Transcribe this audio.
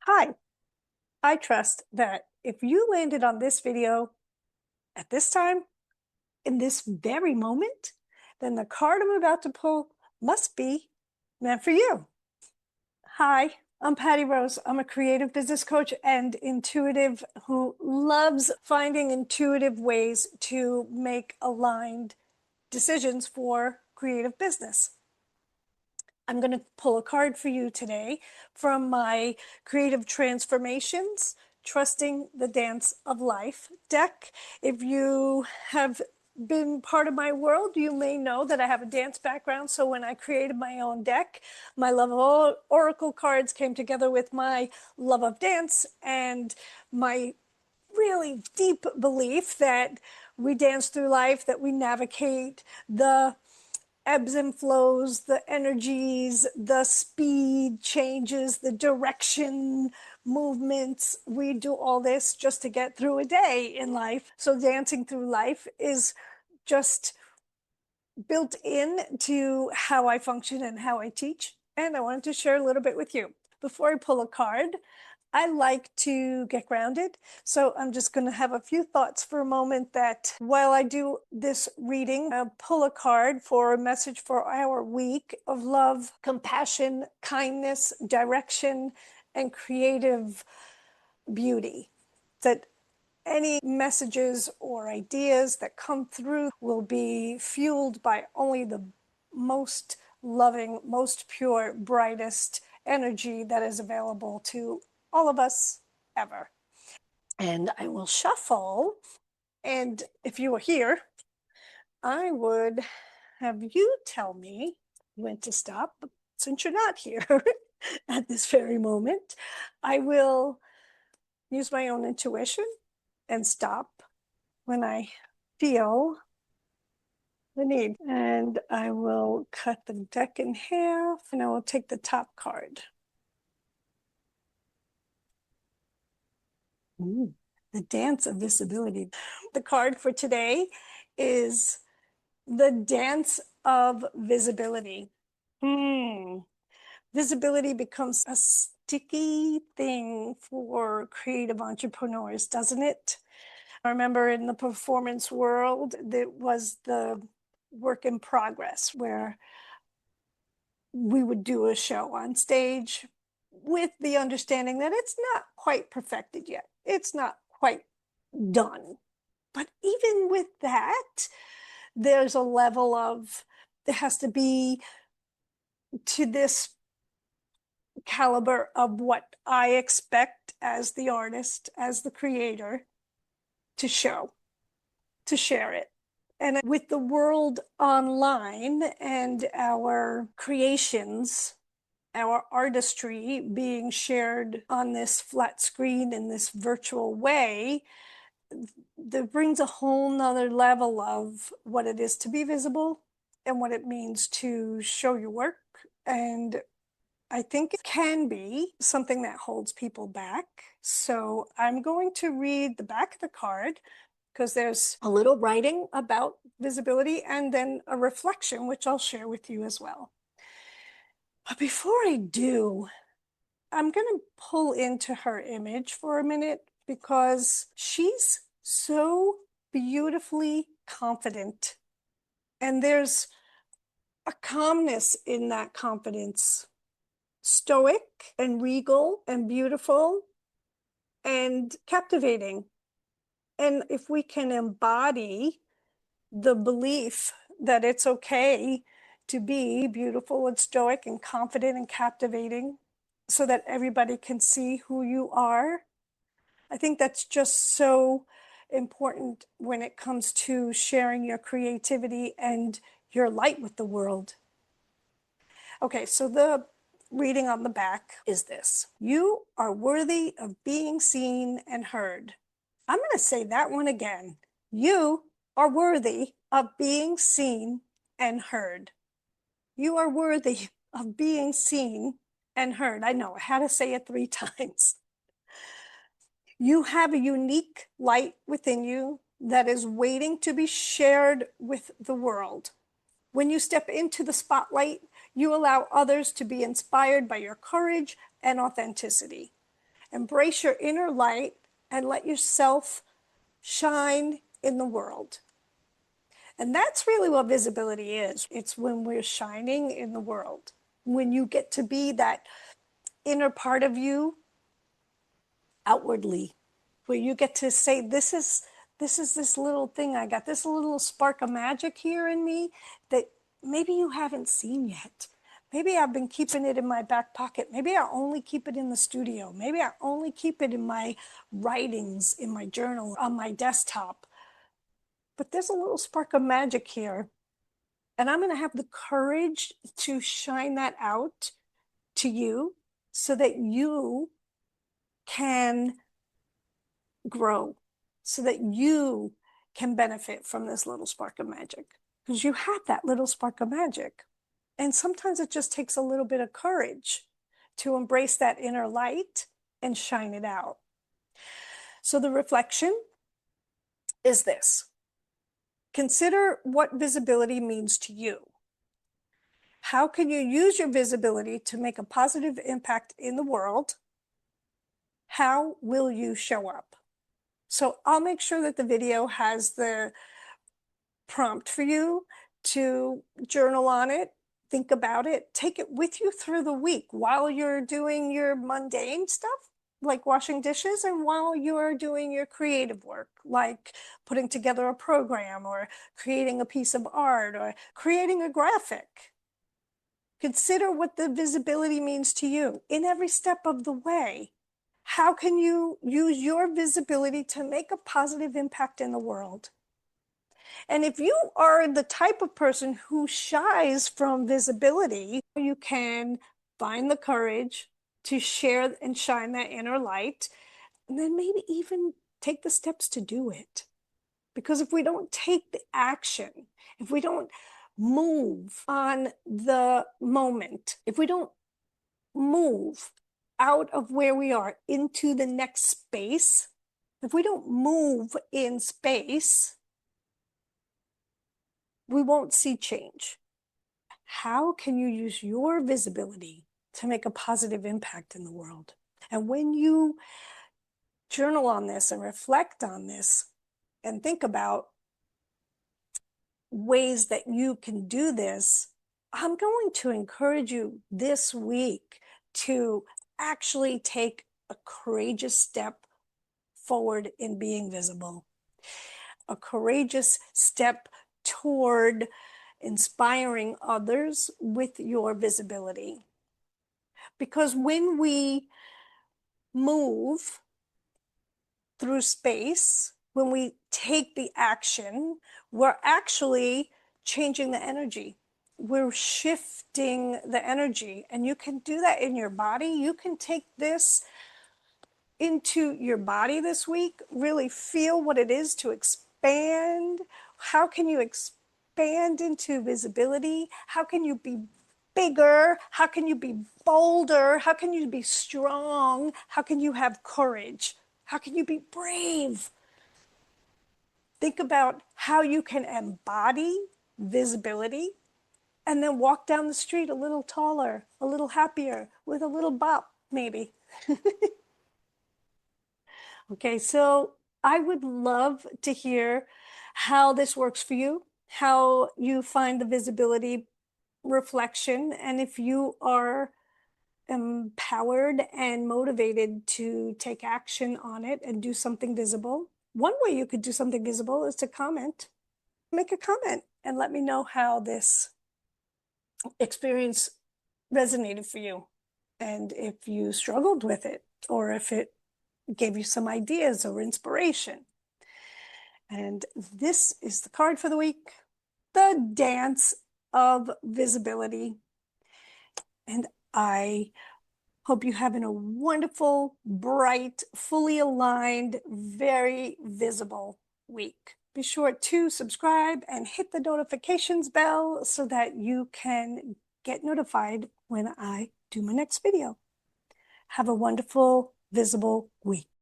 Hi, I trust that if you landed on this video at this time, in this very moment, then the card I'm about to pull must be meant for you. Hi, I'm Patty Rose. I'm a creative business coach and intuitive who loves finding intuitive ways to make aligned decisions for creative business. I'm going to pull a card for you today from my Creative Transformations Trusting the Dance of Life deck. If you have been part of my world, you may know that I have a dance background. So when I created my own deck, my love of oracle cards came together with my love of dance and my really deep belief that we dance through life, that we navigate the ebbs and flows, the energies, the speed changes, the direction, movements. We do all this just to get through a day in life. So dancing through life is just built in to how I function and how I teach. And I wanted to share a little bit with you. Before I pull a card, I like to get grounded. So I'm just going to have a few thoughts for a moment that while I do this reading, I'll pull a card for a message for our week of love, compassion, kindness, direction, and creative beauty. That any messages or ideas that come through will be fueled by only the most loving, most pure, brightest energy that is available to all of us ever. And I will shuffle. And if you were here, I would have you tell me when to stop. But since you're not here at this very moment, I will use my own intuition and stop when I feel the need. And I will cut the deck in half and I will take the top card. Ooh, the dance of visibility. The card for today is the dance of visibility. Visibility becomes a sticky thing for creative entrepreneurs, doesn't it? I remember in the performance world, there was the work in progress where we would do a show on stage with the understanding that it's not quite perfected yet. It's not quite done. But even with that, there's a level of, there has to be to this caliber of what I expect as the artist, as the creator, to show, to share it. And with the world online and our creations, our artistry being shared on this flat screen in this virtual way, that brings a whole nother level of what it is to be visible and what it means to show your work. And I think it can be something that holds people back. So I'm going to read the back of the card because there's a little writing about visibility and then a reflection, which I'll share with you as well. But before I do, I'm going to pull into her image for a minute because she's so beautifully confident. And there's a calmness in that confidence, stoic and regal and beautiful and captivating. And if we can embody the belief that it's okay to be beautiful and stoic and confident and captivating so that everybody can see who you are, I think that's just so important when it comes to sharing your creativity and your light with the world. Okay, so the reading on the back is this: you are worthy of being seen and heard. I'm going to say that one again. You are worthy of being seen and heard. You are worthy of being seen and heard. I know, I had to say it 3 times. You have a unique light within you that is waiting to be shared with the world. When you step into the spotlight, you allow others to be inspired by your courage and authenticity. Embrace your inner light and let yourself shine in the world. And that's really what visibility is. It's when we're shining in the world, when you get to be that inner part of you outwardly, where you get to say, this is this little thing I got, this little spark of magic here in me that maybe you haven't seen yet. Maybe I've been keeping it in my back pocket. Maybe I only keep it in the studio. Maybe I only keep it in my writings, in my journal, on my desktop. But there's a little spark of magic here. And I'm going to have the courage to shine that out to you so that you can grow, so that you can benefit from this little spark of magic, because you have that little spark of magic. And sometimes it just takes a little bit of courage to embrace that inner light and shine it out. So the reflection is this. Consider what visibility means to you. How can you use your visibility to make a positive impact in the world? How will you show up? So I'll make sure that the video has the prompt for you to journal on it, think about it, take it with you through the week while you're doing your mundane stuff, like washing dishes, and while you're doing your creative work, like putting together a program or creating a piece of art or creating a graphic. Consider what the visibility means to you in every step of the way. How can you use your visibility to make a positive impact in the world? And if you are the type of person who shies from visibility, you can find the courage to share and shine that inner light, and then maybe even take the steps to do it. Because if we don't take the action, if we don't move on the moment, if we don't move out of where we are into the next space, if we don't move in space, we won't see change. How can you use your visibility to make a positive impact in the world? And when you journal on this and reflect on this and think about ways that you can do this, I'm going to encourage you this week to actually take a courageous step forward in being visible, a courageous step toward inspiring others with your visibility. Because when we move through space, when we take the action, we're actually changing the energy. We're shifting the energy, and you can do that in your body. You can take this into your body this week, really feel what it is to expand. How can you expand into visibility? How can you be bigger? How can you be bolder? How can you be strong? How can you have courage? How can you be brave? Think about how you can embody visibility and then walk down the street a little taller, a little happier, with a little bop, maybe. Okay, so I would love to hear how this works for you, how you find the visibility reflection, and if you are empowered and motivated to take action on it and do something visible. One way you could do something visible is to comment. Make a comment and let me know how this experience resonated for you, and if you struggled with it, or if it gave you some ideas or inspiration. And this is the card for the week, the dance of visibility. And I hope you're having a wonderful, bright, fully aligned, very visible week. Be sure to subscribe and hit the notifications bell so that you can get notified when I do my next video. Have a wonderful, visible week.